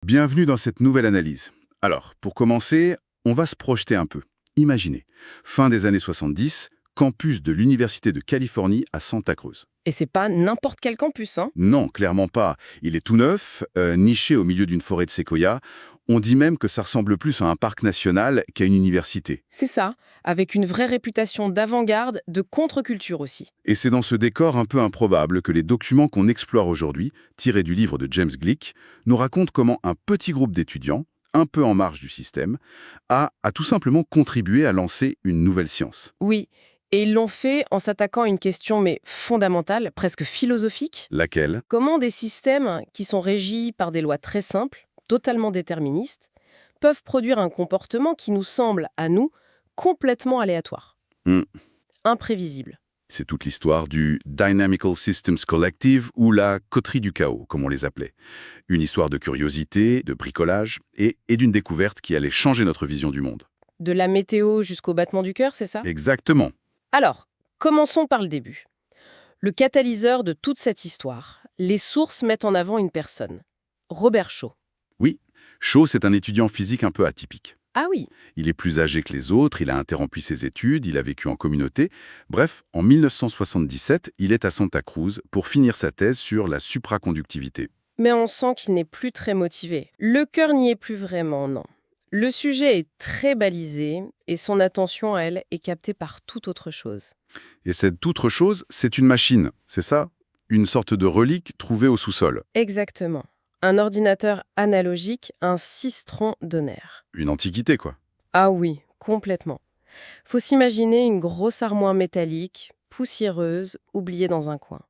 Bienvenue dans cette nouvelle analyse. Alors, pour commencer, on va se projeter un peu. Imaginez, fin des années 70, campus de l'Université de Californie à Santa Cruz. Et c'est pas n'importe quel campus, hein. Non, clairement pas. Il est tout neuf, niché au milieu d'une forêt de séquoias. On dit même que ça ressemble plus à un parc national qu'à une université. C'est ça, avec une vraie réputation d'avant-garde, de contre-culture aussi. Et c'est dans ce décor un peu improbable que les documents qu'on explore aujourd'hui, tirés du livre de James Gleick, nous racontent comment un petit groupe d'étudiants, un peu en marge du système, a tout simplement contribué à lancer une nouvelle science. Oui, et ils l'ont fait en s'attaquant à une question mais fondamentale, presque philosophique. Laquelle? Comment des systèmes qui sont régis par des lois très simples, totalement déterministes, peuvent produire un comportement qui nous semble, à nous, complètement aléatoire, Hmm, imprévisible. C'est toute l'histoire du Dynamical Systems Collective ou la coterie du chaos, comme on les appelait. Une histoire de curiosité, de bricolage et d'une découverte qui allait changer notre vision du monde. De la météo jusqu'au battement du cœur, c'est ça? Exactement. Alors, commençons par le début. Le catalyseur de toute cette histoire, les sources mettent en avant une personne, Robert Shaw. Oui, Shaw, c'est un étudiant physique un peu atypique. Ah oui, Il est plus âgé que les autres, il a interrompu ses études, il a vécu en communauté. Bref, en 1977, il est à Santa Cruz pour finir sa thèse sur la supraconductivité. mais on sent qu'il n'est plus très motivé. Le cœur n'y est plus vraiment, non. Le sujet est très balisé et son attention, elle, est captée par toute autre chose. Et cette autre chose, c'est une machine, c'est ça? Une sorte de relique trouvée au sous-sol. Exactement. Un ordinateur analogique, un cistron Donner. Une antiquité, quoi. Ah oui, complètement. Faut s'imaginer une grosse armoire métallique, poussiéreuse, oubliée dans un coin.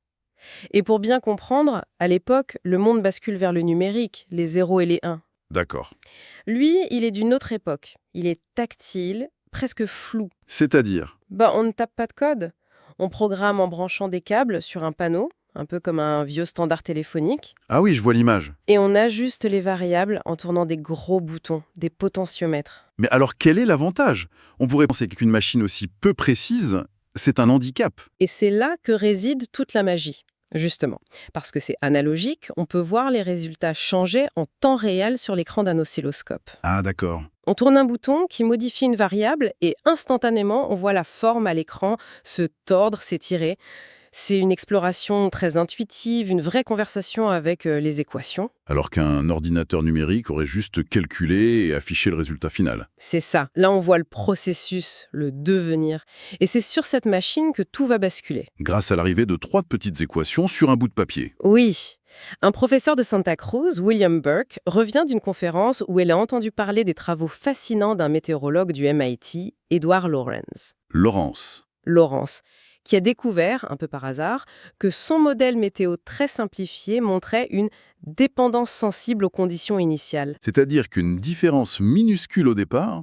Et pour bien comprendre, à l'époque, le monde bascule vers le numérique, les 0 et les 1. D'accord. Lui, il est d'une autre époque. Il est tactile, presque flou. C'est-à-dire? On ne tape pas de code. On programme en branchant des câbles sur un panneau, un peu comme un vieux standard téléphonique, Ah oui, je vois l'image. et on ajuste les variables en tournant des gros boutons, des potentiomètres. Mais alors quel est l'avantage? On pourrait penser qu'une machine aussi peu précise, c'est un handicap. Et c'est là que réside toute la magie, justement. Parce que c'est analogique, on peut voir les résultats changer en temps réel sur l'écran d'un oscilloscope. Ah d'accord. On tourne un bouton qui modifie une variable et instantanément, on voit la forme à l'écran se tordre, s'étirer. C'est une exploration très intuitive, une vraie conversation avec les équations. Alors qu'un ordinateur numérique aurait juste calculé et affiché le résultat final. C'est ça. Là, on voit le processus, le devenir. Et c'est sur cette machine que tout va basculer. Grâce à l'arrivée de 3 petites équations sur un bout de papier. Oui. Un professeur de Santa Cruz, William Burke, revient d'une conférence où elle a entendu parler des travaux fascinants d'un météorologue du MIT, Edward Lorenz. Lawrence, qui a découvert, un peu par hasard, que son modèle météo très simplifié montrait une dépendance sensible aux conditions initiales, C'est-à-dire qu'une différence minuscule au départ,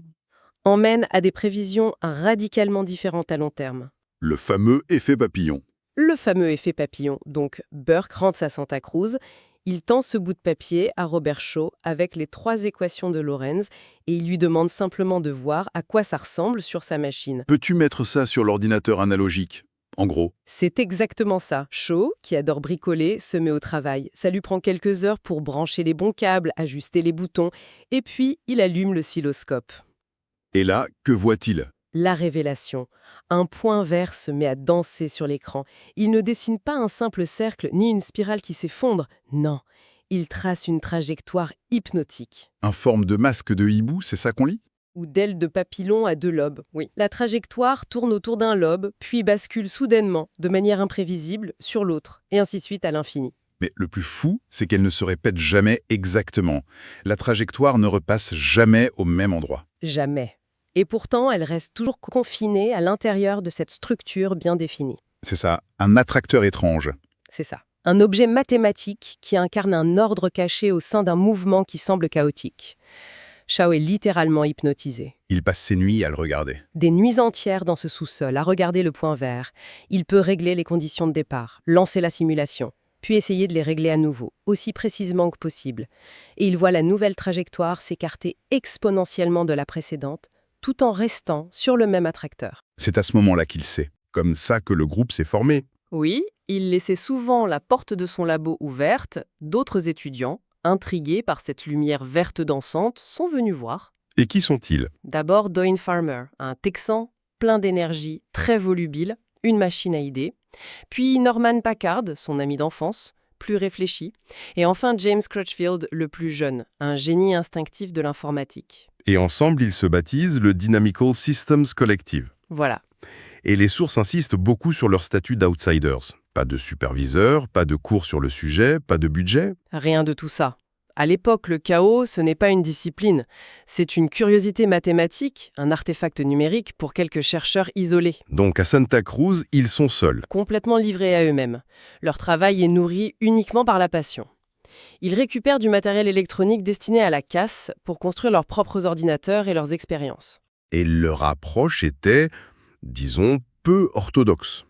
emmène à des prévisions radicalement différentes à long terme. le fameux effet papillon. Le fameux effet papillon. Donc, Burke rentre à Santa Cruz, il tend ce bout de papier à Robert Shaw avec les 3 équations de Lorenz et il lui demande simplement de voir à quoi ça ressemble sur sa machine. Peux-tu mettre ça sur l'ordinateur analogique? En gros. C'est exactement ça. Shaw, qui adore bricoler, se met au travail. Ça lui prend quelques heures pour brancher les bons câbles, ajuster les boutons, et puis il allume l'oscilloscope. Et là, que voit-il? La révélation. Un point vert se met à danser sur l'écran. Il ne dessine pas un simple cercle ni une spirale qui s'effondre. Non, il trace une trajectoire hypnotique. En forme de masque de hibou, c'est ça qu'on lit? Ou d'aile de papillon à 2 lobes, oui. La trajectoire tourne autour d'un lobe, puis bascule soudainement, de manière imprévisible, sur l'autre, et ainsi de suite à l'infini. Mais le plus fou, c'est qu'elle ne se répète jamais exactement. La trajectoire ne repasse jamais au même endroit. Jamais. Et pourtant, elle reste toujours confinée à l'intérieur de cette structure bien définie. C'est ça, un attracteur étrange. C'est ça. Un objet mathématique qui incarne un ordre caché au sein d'un mouvement qui semble chaotique. Shaw est littéralement hypnotisé. Il passe ses nuits à le regarder. Des nuits entières dans ce sous-sol à regarder le point vert. Il peut régler les conditions de départ, lancer la simulation, puis essayer de les régler à nouveau, aussi précisément que possible. Et il voit la nouvelle trajectoire s'écarter exponentiellement de la précédente, tout en restant sur le même attracteur. C'est à ce moment-là qu'il sait. Comme ça que le groupe s'est formé. Oui, il laissait souvent la porte de son labo ouverte, d'autres étudiants, intrigués par cette lumière verte dansante, sont venus voir. Et qui sont-ils? D'abord Doane Farmer, un Texan plein d'énergie, très volubile, une machine à idées. Puis Norman Packard, son ami d'enfance, plus réfléchi. Et enfin James Crutchfield, le plus jeune, un génie instinctif de l'informatique. Et ensemble, ils se baptisent le Dynamical Systems Collective. Voilà. Et les sources insistent beaucoup sur leur statut d'outsiders. Pas de superviseur, pas de cours sur le sujet, pas de budget. Rien de tout ça. À l'époque, le chaos, ce n'est pas une discipline. C'est une curiosité mathématique, un artefact numérique pour quelques chercheurs isolés. Donc à Santa Cruz, ils sont seuls. Complètement livrés à eux-mêmes. Leur travail est nourri uniquement par la passion. Ils récupèrent du matériel électronique destiné à la casse pour construire leurs propres ordinateurs et leurs expériences. Et leur approche était, disons, peu orthodoxe.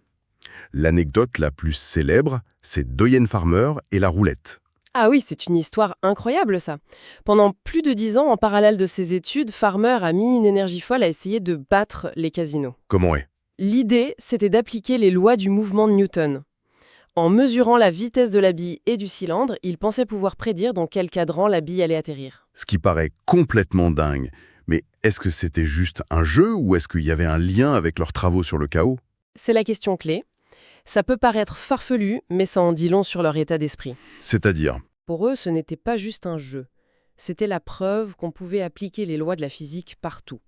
L'anecdote la plus célèbre, c'est Doane Farmer et la roulette. Ah oui, c'est une histoire incroyable ça. Pendant plus de 10 ans, en parallèle de ses études, Farmer a mis une énergie folle à essayer de battre les casinos. Comment est? L'idée, c'était d'appliquer les lois du mouvement de Newton. En mesurant la vitesse de la bille et du cylindre, il pensait pouvoir prédire dans quel cadran la bille allait atterrir. Ce qui paraît complètement dingue. Mais est-ce que c'était juste un jeu ou est-ce qu'il y avait un lien avec leurs travaux sur le chaos? C'est la question clé. Ça peut paraître farfelu, mais ça en dit long sur leur état d'esprit. C'est-à-dire? Pour eux, ce n'était pas juste un jeu. C'était la preuve qu'on pouvait appliquer les lois de la physique partout,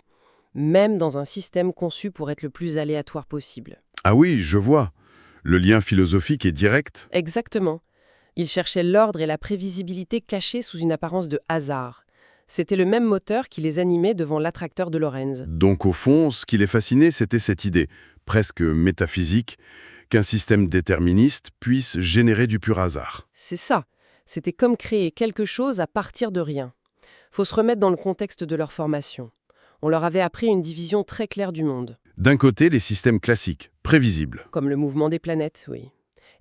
même dans un système conçu pour être le plus aléatoire possible. Ah oui, je vois. Le lien philosophique est direct. Exactement. Ils cherchaient l'ordre et la prévisibilité cachés sous une apparence de hasard. C'était le même moteur qui les animait devant l'attracteur de Lorentz. Donc au fond, ce qui les fascinait, c'était cette idée, presque métaphysique, qu'un système déterministe puisse générer du pur hasard. C'est ça. C'était comme créer quelque chose à partir de rien. Faut se remettre dans le contexte de leur formation. On leur avait appris une division très claire du monde. D'un côté, les systèmes classiques, prévisibles. Comme le mouvement des planètes, oui.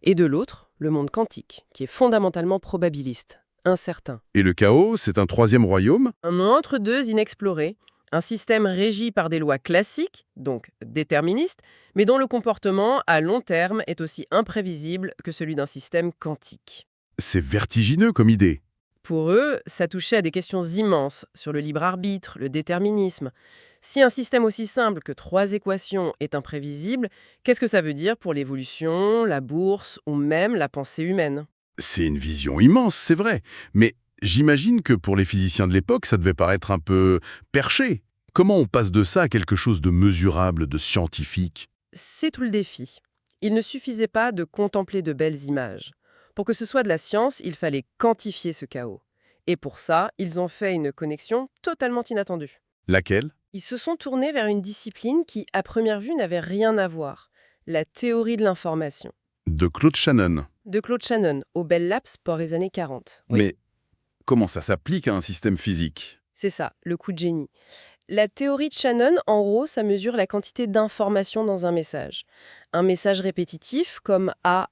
Et de l'autre, le monde quantique, qui est fondamentalement probabiliste, incertain. Et le chaos, c'est un troisième royaume? Un entre-deux inexploré, un système régi par des lois classiques, donc déterministes, mais dont le comportement, à long terme, est aussi imprévisible que celui d'un système quantique. C'est vertigineux comme idée. Pour eux, ça touchait à des questions immenses sur le libre arbitre, le déterminisme. Si un système aussi simple que 3 équations est imprévisible, qu'est-ce que ça veut dire pour l'évolution, la bourse ou même la pensée humaine? C'est une vision immense, c'est vrai. Mais j'imagine que pour les physiciens de l'époque, ça devait paraître un peu perché. Comment on passe de ça à quelque chose de mesurable, de scientifique? C'est tout le défi. Il ne suffisait pas de contempler de belles images. Pour que ce soit de la science, il fallait quantifier ce chaos. Et pour ça, ils ont fait une connexion totalement inattendue. Laquelle? Ils se sont tournés vers une discipline qui, à première vue, n'avait rien à voir. La théorie de l'information. De Claude Shannon. De Claude Shannon, au Bell Labs pour les années 40. Oui. Mais comment ça s'applique à un système physique? C'est ça, le coup de génie. La théorie de Shannon, en gros, ça mesure la quantité d'informations dans un message. Un message répétitif, comme A,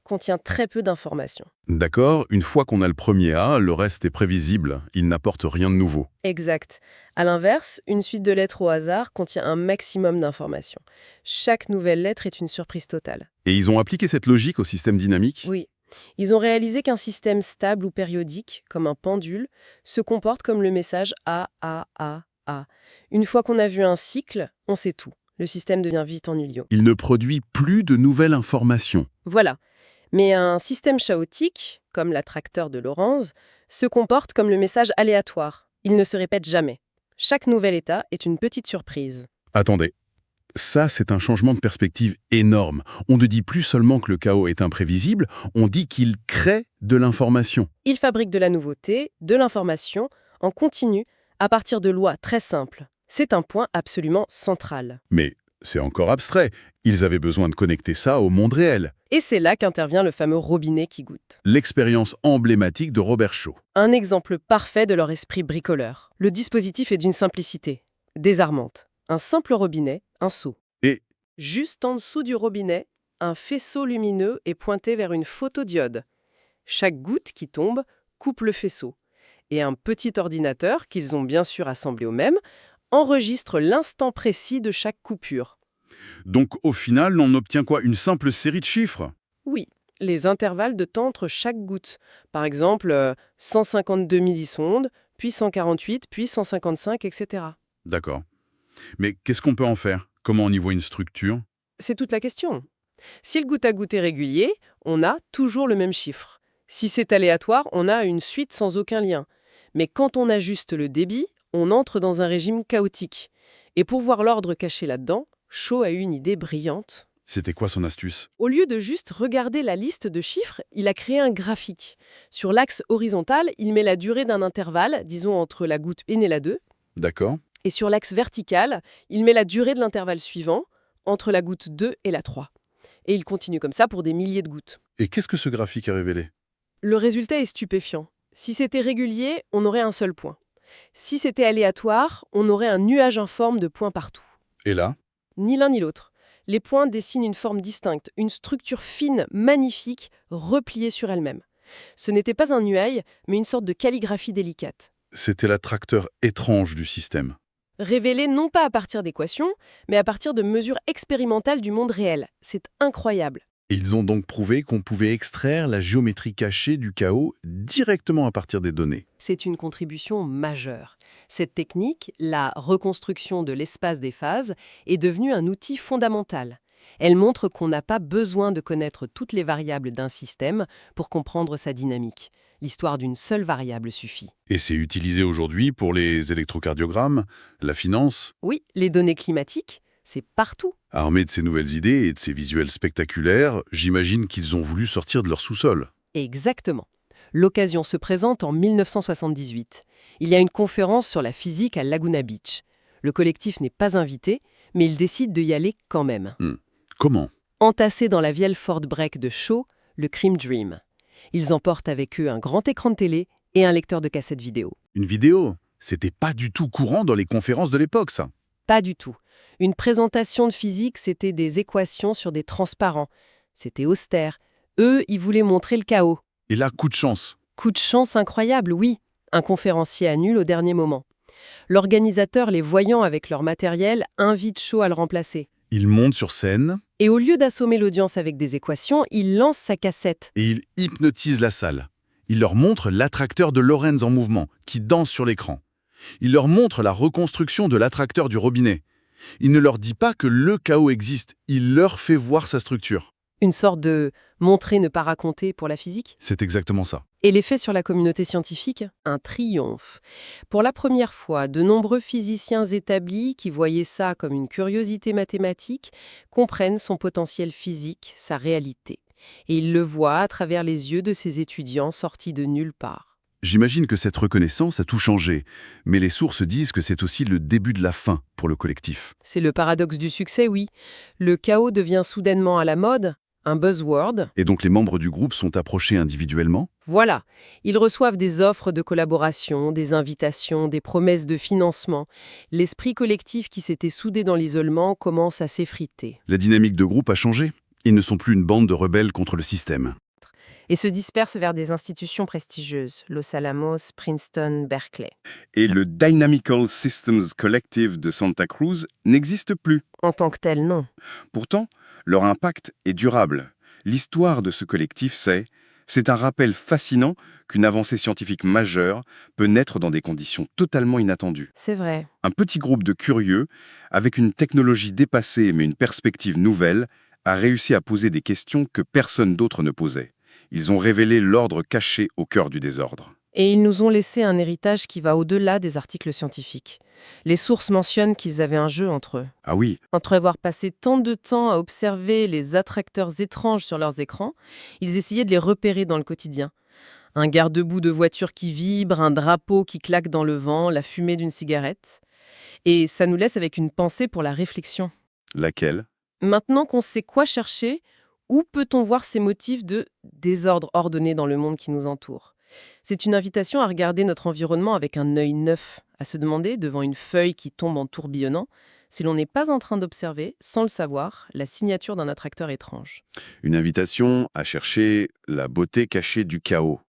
contient très peu d'informations. D'accord, une fois qu'on a le premier A, le reste est prévisible. Il n'apporte rien de nouveau. Exact. À l'inverse, une suite de lettres au hasard contient un maximum d'informations. Chaque nouvelle lettre est une surprise totale. Et ils ont appliqué cette logique au système dynamique? Oui. Ils ont réalisé qu'un système stable ou périodique, comme un pendule, se comporte comme le message A. Une fois qu'on a vu un cycle, on sait tout. Le système devient vite ennuyeux. Il ne produit plus de nouvelles informations. Voilà. Mais un système chaotique, comme l'attracteur de Lorentz, se comporte comme le message aléatoire. Il ne se répète jamais. Chaque nouvel état est une petite surprise. Attendez. Ça, c'est un changement de perspective énorme. On ne dit plus seulement que le chaos est imprévisible, on dit qu'il crée de l'information. Il fabrique de la nouveauté, de l'information, en continu, à partir de lois très simples. C'est un point absolument central. Mais c'est encore abstrait. Ils avaient besoin de connecter ça au monde réel. Et c'est là qu'intervient le fameux robinet qui goûte. L'expérience emblématique de Robert Shaw. Un exemple parfait de leur esprit bricoleur. Le dispositif est d'une simplicité désarmante. Un simple robinet, un seau. Et juste en dessous du robinet, un faisceau lumineux est pointé vers une photodiode. Chaque goutte qui tombe coupe le faisceau. Et un petit ordinateur, qu'ils ont bien sûr assemblé au même, enregistre l'instant précis de chaque coupure. donc, au final, on obtient quoi? Une simple série de chiffres? Oui, les intervalles de temps entre chaque goutte. Par exemple, 152 millisecondes, puis 148, puis 155, etc. D'accord. Mais qu'est-ce qu'on peut en faire? Comment on y voit une structure? C'est toute la question. Si le goutte-à-goutte est régulier, on a toujours le même chiffre. Si c'est aléatoire, on a une suite sans aucun lien. Mais quand on ajuste le débit, on entre dans un régime chaotique. Et pour voir l'ordre caché là-dedans, Shaw a eu une idée brillante. C'était quoi son astuce? Au lieu de juste regarder la liste de chiffres, il a créé un graphique. Sur l'axe horizontal, il met la durée d'un intervalle, disons entre la goutte 1 et la 2. D'accord. Et sur l'axe vertical, il met la durée de l'intervalle suivant, entre la goutte 2 et la 3. Et il continue comme ça pour des milliers de gouttes. Et qu'est-ce que ce graphique a révélé? Le résultat est stupéfiant. Si c'était régulier, on aurait un seul point. Si c'était aléatoire, on aurait un nuage informe de points partout. Et là? Ni l'un ni l'autre. Les points dessinent une forme distincte, une structure fine, magnifique, repliée sur elle-même. Ce n'était pas un nuage, mais une sorte de calligraphie délicate. C'était l'attracteur étrange du système. Révélé non pas à partir d'équations, mais à partir de mesures expérimentales du monde réel. C'est incroyable. Ils ont donc prouvé qu'on pouvait extraire la géométrie cachée du chaos directement à partir des données. C'est une contribution majeure. Cette technique, la reconstruction de l'espace des phases, est devenue un outil fondamental. Elle montre qu'on n'a pas besoin de connaître toutes les variables d'un système pour comprendre sa dynamique. L'histoire d'une seule variable suffit. Et c'est utilisé aujourd'hui pour les électrocardiogrammes, la finance. Oui, les données climatiques, c'est partout. Armés de ces nouvelles idées et de ces visuels spectaculaires, j'imagine qu'ils ont voulu sortir de leur sous-sol. Exactement. L'occasion se présente en 1978. Il y a une conférence sur la physique à Laguna Beach. Le collectif n'est pas invité, mais il décide d'y aller quand même. Comment? Entassés dans la vieille Ford Break de Shaw, le Cream Dream. Ils emportent avec eux un grand écran de télé et un lecteur de cassettes vidéo. Une vidéo? C'était pas du tout courant dans les conférences de l'époque, ça. Pas du tout. Une présentation de physique, c'était des équations sur des transparents. C'était austère. Eux, ils voulaient montrer le chaos. Et là, coup de chance. Coup de chance incroyable, oui. Un conférencier annule au dernier moment. L'organisateur, les voyant avec leur matériel, invite Shaw à le remplacer. Il monte sur scène Et au lieu d'assommer l'audience avec des équations, il lance sa cassette. et il hypnotise la salle. Il leur montre l'attracteur de Lorentz en mouvement, qui danse sur l'écran. Il leur montre la reconstruction de l'attracteur du robinet. Il ne leur dit pas que le chaos existe, il leur fait voir sa structure. Une sorte de montrer ne pas raconter pour la physique. C'est exactement ça. Et l'effet sur la communauté scientifique? Un triomphe. Pour la première fois, de nombreux physiciens établis qui voyaient ça comme une curiosité mathématique comprennent son potentiel physique, sa réalité. Et ils le voient à travers les yeux de ces étudiants sortis de nulle part. J'imagine que cette reconnaissance a tout changé, mais les sources disent que c'est aussi le début de la fin pour le collectif. C'est le paradoxe du succès, oui. Le chaos devient soudainement à la mode, un buzzword. Et donc les membres du groupe sont approchés individuellement? Voilà, ils reçoivent des offres de collaboration, des invitations, des promesses de financement. L'esprit collectif qui s'était soudé dans l'isolement commence à s'effriter La dynamique de groupe a changé. Ils ne sont plus une bande de rebelles contre le système. et se dispersent vers des institutions prestigieuses, Los Alamos, Princeton, Berkeley. Et le Dynamical Systems Collective de Santa Cruz n'existe plus. En tant que tel, non. Pourtant, leur impact est durable. L'histoire de ce collectif, c'est un rappel fascinant qu'une avancée scientifique majeure peut naître dans des conditions totalement inattendues. C'est vrai. Un petit groupe de curieux, avec une technologie dépassée mais une perspective nouvelle, a réussi à poser des questions que personne d'autre ne posait. Ils ont révélé l'ordre caché au cœur du désordre. Et ils nous ont laissé un héritage qui va au-delà des articles scientifiques. Les sources mentionnent qu'ils avaient un jeu entre eux. Ah oui, Entre avoir passé tant de temps à observer les attracteurs étranges sur leurs écrans, ils essayaient de les repérer dans le quotidien. Un garde-boue de voiture qui vibre, un drapeau qui claque dans le vent, la fumée d'une cigarette. Et ça nous laisse avec une pensée pour la réflexion. laquelle? Maintenant qu'on sait quoi chercher, où peut-on voir ces motifs de désordre ordonné dans le monde qui nous entoure? C'est une invitation à regarder notre environnement avec un œil neuf, à se demander, devant une feuille qui tombe en tourbillonnant, si l'on n'est pas en train d'observer, sans le savoir, la signature d'un attracteur étrange. Une invitation à chercher la beauté cachée du chaos.